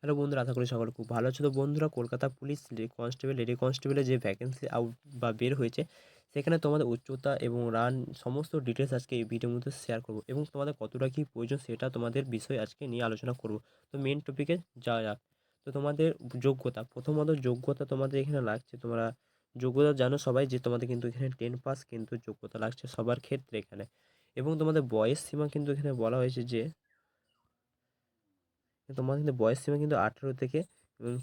Hello বন্ধুরা, আশা করি সকলে খুব ভালো আছো। তো বন্ধুরা, কলকাতা পুলিশ লেডি কনস্টেবলের যে ভ্যাকেন্সি আউট বা বের হয়েছে, সেখানে তোমাদের উচ্চতা এবং রান সমস্ত ডিটেলস আজকে এই ভিডিওর মধ্যে শেয়ার করব এবং তোমাদের কতটা কী প্রয়োজন সেটা তোমাদের বিষয় আজকে নিয়ে আলোচনা করব। তো মেন টপিকে যাওয়া যাক। তো তোমাদের যোগ্যতা, প্রথমত যোগ্যতা তোমাদের এখানে লাগছে, তোমরা যোগ্যতা জানো সবাই যে তোমাদের কিন্তু এখানে 10 পাস কিন্তু যোগ্যতা লাগছে সবার ক্ষেত্রে এখানে। এবং তোমাদের বয়স সীমা কিন্তু এখানে বলা হয়েছে যে তোমাদের কিন্তু বয়স সীমা কিন্তু 18 থেকে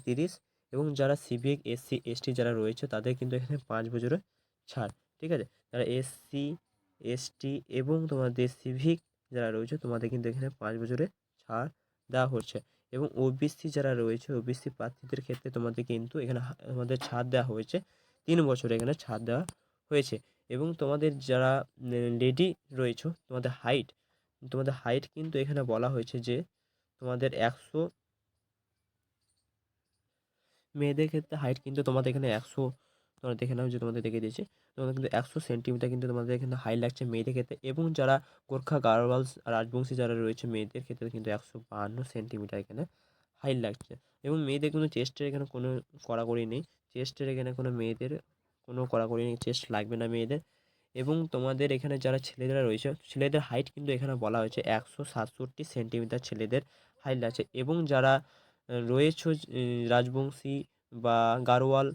30, এবং যারা সিভিক এসসি এসটি যারা রয়েছে তাদের কিন্তু এখানে 5 বছরের ছাড়। ঠিক আছে, যারা এসসি এসটি এবং তোমাদের সিভিক যারা রয়েছে তোমাদের কিন্তু এখানে 5 বছরের ছাড় দেওয়া হচ্ছে। এবং ওবিসি যারা রয়েছে ওবিসি প্রার্থীদের ক্ষেত্রে তোমাদের কিন্তু এখানে তোমাদের ছাড় দেওয়া হয়েছে, 3 বছর এখানে ছাড় দেওয়া হয়েছে। এবং তোমাদের যারা লেডি রয়েছে তোমাদের হাইট কিন্তু এখানে বলা হয়েছে যে তোমাদের 100, মেয়েদের ক্ষেত্রে হাইট কিন্তু তোমাদের এখানে 100, তোমরা দেখে নাও যে তোমাদের দেখিয়ে দিয়েছে। তোমাদের কিন্তু 100 সেন্টিমিটার কিন্তু তোমাদের এখানে হাইট লাগছে মেয়েদের ক্ষেত্রে। এবং যারা গোর্খা গাড়োয়ালস রাজবংশী যারা রয়েছে মেয়েদের ক্ষেত্রে কিন্তু 152 সেন্টিমিটার এখানে হাইট লাগছে। এবং মেয়েদের কিন্তু চেস্টের এখানে কোনো কড়াকড়ি নেই, চেস্টের এখানে কোনো মেয়েদের কোনো কড়াকড়ি নেই, চেস্ট লাগবে না মেয়েদের। এবং তোমাদের এখানে যারা ছেলেরা রয়েছে ছেলেদের হাইট কিন্তু এখানে বলা হয়েছে 167 সেন্টিমিটার ছেলেদের হাইট লাগছে। এবং যারা রয়েছে রাজবংশী বা গাড়োয়াল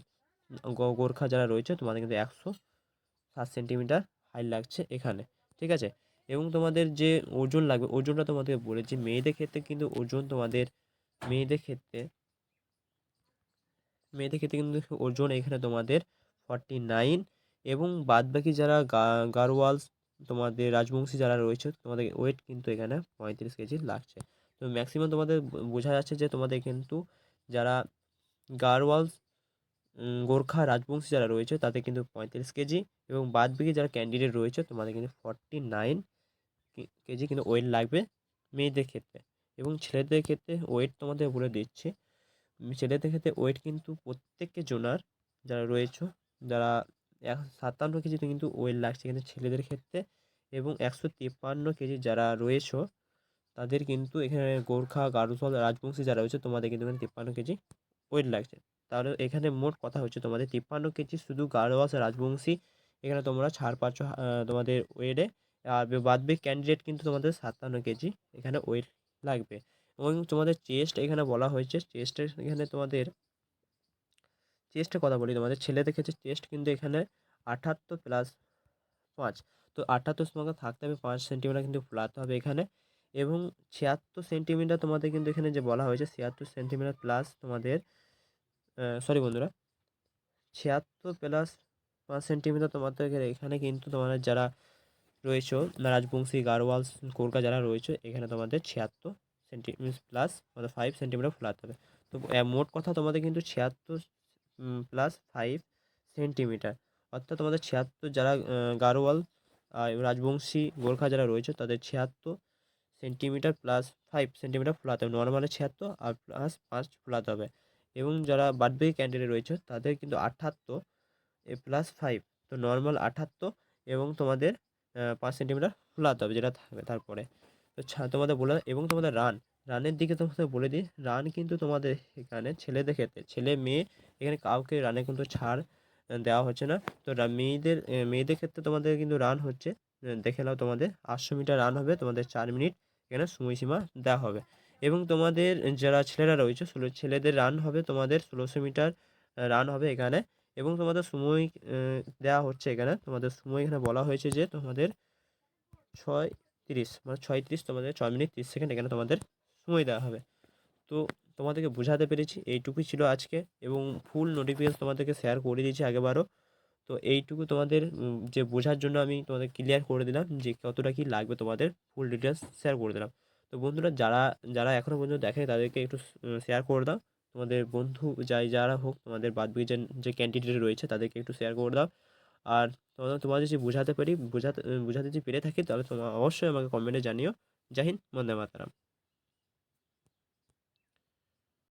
গোর্খা যারা রয়েছে তোমাদের কিন্তু 107 সেন্টিমিটার হাইট লাগছে এখানে। ঠিক আছে, এবং তোমাদের যে ওজন লাগবে ওজনটা তোমাদেরকে বলেছি। মেয়েদের ক্ষেত্রে কিন্তু ওজন তোমাদের মেয়েদের ক্ষেত্রে মেয়েদের ক্ষেত্রে কিন্তু ওজন এখানে তোমাদের 49। এবং বাদবাকি যারা গাড়োয়ালস তোমাদের রাজবংশী যারা রয়েছে তোমাদের ওয়েট কিন্তু এখানে 35 কেজি লাগছে। তো ম্যাক্সিমাম তোমাদের বোঝা যাচ্ছে যে তোমাদের কিন্তু যারা গাড়োয়ালস গোর্খা রাজবংশী যারা রয়েছে তাদের কিন্তু 35 কেজি, এবং বাদবাকি যারা ক্যান্ডিডেট রয়েছে তোমাদের কিন্তু 49 কেজি কিন্তু ওয়েট লাগবে মেয়েদের ক্ষেত্রে। এবং ছেলেদের ক্ষেত্রে ওয়েট তোমাদের বলে দিচ্ছি। ছেলেদের ক্ষেত্রে ওয়েট কিন্তু প্রত্যেককে জনার যারা রয়েছে যারা 57 কেজিতে কিন্তু ওয়েট লাগছে কিন্তু ছেলেদের ক্ষেত্রে। এবং 153 কেজি যারা রয়েছে তাদের কিন্তু এখানে গোর্খা গারুসল রাজবংশী যারা রয়েছে তোমাদের কিন্তু এখানে 53 কেজি ওয়েট লাগছে। তাহলে এখানে মোট কথা হচ্ছে তোমাদের 53 কেজি শুধু গাড়োয়াস রাজবংশী এখানে তোমরা ছাড় পাচ্ছ তোমাদের ওয়েটে। আর বাদবাকি ক্যান্ডিডেট কিন্তু তোমাদের 57 কেজি এখানে ওয়েট লাগবে। এবং তোমাদের চেস্ট এখানে বলা হয়েছে, চেস্টের এখানে তোমাদের চেস্টের কথা বলি, তোমাদের ছেলেদের ক্ষেত্রে চেস্ট কিন্তু এখানে 78+5, তো 78 তোমাকে থাকতে হবে, 5 সেন্টিমিটার কিন্তু ফোলাতে হবে এখানে। এবং 76 সেন্টিমিটার তোমাদের কিন্তু এখানে যে বলা হয়েছে 76 সেন্টিমিটার প্লাস তোমাদের সরি বন্ধুরা, 76+5 সেন্টিমিটার তোমাদের এখানে কিন্তু তোমাদের যারা রয়েছে রাজবংশী গাড়োয়াল গোর্খা যারা রয়েছে এখানে তোমাদের 76 সেন্টিমিটার প্লাস তোমাদের 5 সেন্টিমিটার ফোলাতে হবে। তো মোট কথা তোমাদের কিন্তু 76+5 সেন্টিমিটার, অর্থাৎ তোমাদের 76 যারা গাড়োয়াল রাজবংশী গোর্খা যারা রয়েছে তাদের 76 সেন্টিমিটার প্লাস 5 সেন্টিমিটার ফোলাতে হবে, নর্মালে 76 আর প্লাস 5 ফোলাতে হবে। এবং যারা বাদবাকি ক্যান্ডিডেট রয়েছে তাদের কিন্তু 78+5, তো নর্মাল 78 এবং তোমাদের 5 সেন্টিমিটার ফোলাতে হবে যেটা থাকবে তারপরে। তো তোমাদের বলে, এবং তোমাদের রানের দিকে তোমাদের বলে দিই, রান কিন্তু তোমাদের এখানে ছেলেদের ক্ষেত্রে ছেলে মেয়ে এখানে কাউকে রানে কিন্তু ছাড় দেওয়া হচ্ছে না। তো মেয়েদের ক্ষেত্রে তোমাদের কিন্তু রান হচ্ছে, দেখে নাও তোমাদের 800 মিটার রান হবে, তোমাদের 4 মিনিট এখানে সময়সীমা দেওয়া হবে। এবং তোমাদের যারা ছেলেরা রয়েছে ছেলেদের রান হবে তোমাদের 1600 মিটার রান হবে এখানে। এবং তোমাদের সময় দেওয়া হচ্ছে এখানে, তোমাদের সময় এখানে বলা হয়েছে যে তোমাদের 6:30 মানে 6:30, তোমাদের 6 মিনিট 30 সেকেন্ড এখানে তোমাদের সময় দেওয়া হবে। তো তোমাদেরকে বোঝাতে পেরেছি, এইটুকুই ছিল আজকে। এবং ফুল নোটিফিকেশন তোমাদেরকে শেয়ার করে দিয়েছি আগেবারও। তো এইটুকু তোমাদের যে বোঝার জন্য আমি তোমাদের ক্লিয়ার করে দিলাম যে কতটা কী লাগবে, তোমাদের ফুল ডিটেলস শেয়ার করে দিলাম। তো বন্ধুরা, যারা যারা এখনও পর্যন্ত দেখে তাদেরকে একটু শেয়ার করে দাও, তোমাদের বন্ধু যারা হোক তোমাদের বাদবাকি যে ক্যান্ডিডেট রয়েছে তাদেরকে একটু শেয়ার করে দাও। আর তোমাদের যদি বোঝাতে পারি বোঝাতে যদি পেরে থাকি তাহলে তোমরা অবশ্যই আমাকে কমেন্টে জানিও। জয় হিন্দ, বন্দে মাতরম।